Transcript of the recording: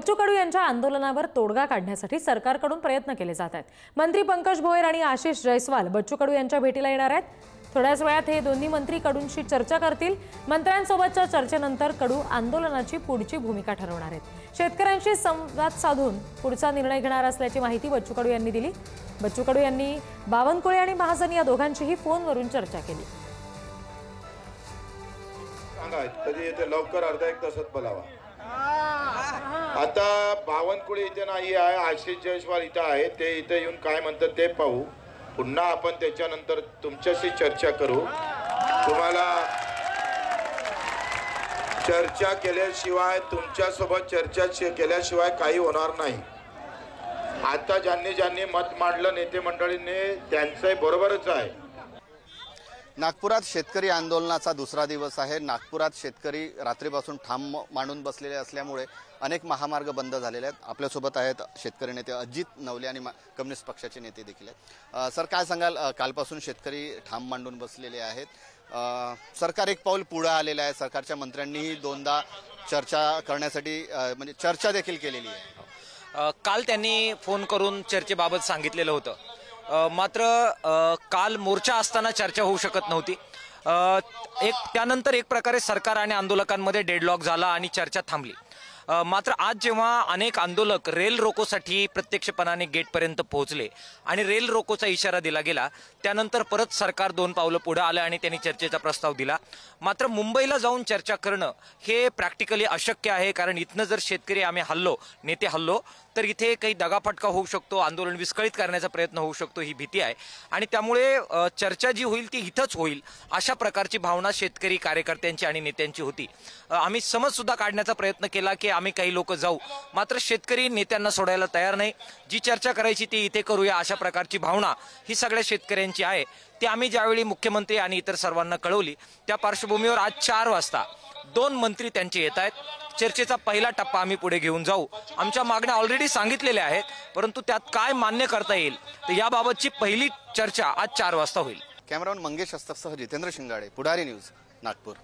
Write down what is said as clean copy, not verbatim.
बच्चू कडू यांच्या आंदोलनावर तोडगा काढण्यासाठी सरकारकडून प्रयत्न केले जात आहेत। मंत्री पंकज भोयर आणि आशिष जयस्वाल बच्चू कडू यांच्या भेटीला येणार आहेत। थोड्याच वेळात हे दोन्ही मंत्री कडूंशी चर्चा करतील। मंत्र्यांसोबतच्या चर्चेनंतर कडू आंदोलनाची पुढची भूमिका ठरवणार आहेत। शेतकऱ्यांशी संवाद साधून पुढचा निर्णय घेणार असल्याची माहिती बच्चू कडू यांनी दिली। बच्चू कडू यांनी बावनकुळे आणि महाजन या दोघांचीही फोनवरून चर्चा केली। कधी येते लवकर अर्धा एक तासात बोलावा। आता बावनकुळे इथे नाही आहे, आशिष जयस्वाल इथे आहे, ते इथे येऊन काय म्हणतात ते पाहू। पुन्हा आपण त्याच्यानंतर तुमच्याशी चर्चा करू। तुम्हाला चर्चा केल्याशिवाय तुमच्यासोबत चर्चा केल्याशिवाय काही होणार नाही। आता ज्यांनी ज्यांनी मत मांडलं नेते मंडळींनी त्यांचं बरोबरच आहे। नागपुरात शेतकरी आंदोलनाचा दुसरा दिवस आहे। नागपुरात शेतकरी रात्रीपासून ठाम मांडून बसलेले असल्यामुळे अनेक महामार्ग बंद झालेले आहेत। आपल्यासोबत आहेत शेतकरी नेते अजित नवले आणि कम्युनिस्ट पक्षाचे नेते देखील आहेत। सर, काय सांगाल, कालपासून शेतकरी ठाम मांडून बसलेले आहेत। सरकार एक पाऊल पुढे आलेलं आहे। सरकारच्या मंत्र्यांनीही दोनदा चर्चा करण्यासाठी म्हणजे चर्चा देखील केलेली आहे। काल त्यांनी फोन करून चर्चेबाबत सांगितलेलं होतं, मात्र काल मोर्चा असताना चर्चा होऊ शकत नव्हती। त्यानंतर एक प्रकारे सरकार आणि आंदोलकांमध्ये डेडलॉक झाला आणि चर्चा थांबली। मात्र आज जेव्हा अनेक आंदोलक रेल रोकोसाठी प्रत्यक्षपणाने गेटपर्यंत पोहोचले आणि रेल रोकोचा इशारा दिला गेला, त्यानंतर परत सरकार दोन पावलं पुढे आलं आणि त्यांनी चर्चेचा प्रस्ताव दिला। मात्र मुंबईला जाऊन चर्चा करणं हे प्रॅक्टिकली अशक्य आहे, कारण इथनं जर शेतकरी आम्ही हल्लो, नेते हल्लो, तर इथे काही दगाफटका होऊ शकतो, आंदोलन विस्कळीत करण्याचा प्रयत्न होऊ शकतो, ही भीती आहे। आणि त्यामुळे चर्चा जी होईल ती इथंच होईल अशा प्रकारची भावना शेतकरी कार्यकर्त्यांची आणि नेत्यांची होती। आम्ही समज सुद्धा काढण्याचा प्रयत्न केला की आम्ही काही लोक जाऊ, मात्र शेतकरी नेत्यांना सोडायला तयार नाही। जी चर्चा करायची ती इथे करूया अशा प्रकारची भावना ही सगळ्या शेतकऱ्यांची आहे। ती आम्ही ज्यावेळी मुख्यमंत्री आणि इतर सर्वांना कळवली, त्या पार्श्वभूमीवर आज 4 वाजता 2 मंत्री त्यांचे येत आहेत। चर्चेचा पहिला टप्पा आम्ही पुढे घेऊन जाऊ। आमच्या मागण्या ऑलरेडी सांगितलेल्या आहेत, परंतु त्यात काय मान्य करता येईल तर याबाबतची पहिली चर्चा आज 4 वाजता होईल। कॅमेरामन मंगेश अस्तफसह जितेंद्र शिंगाडे, पुढारी न्यूज, नागपूर।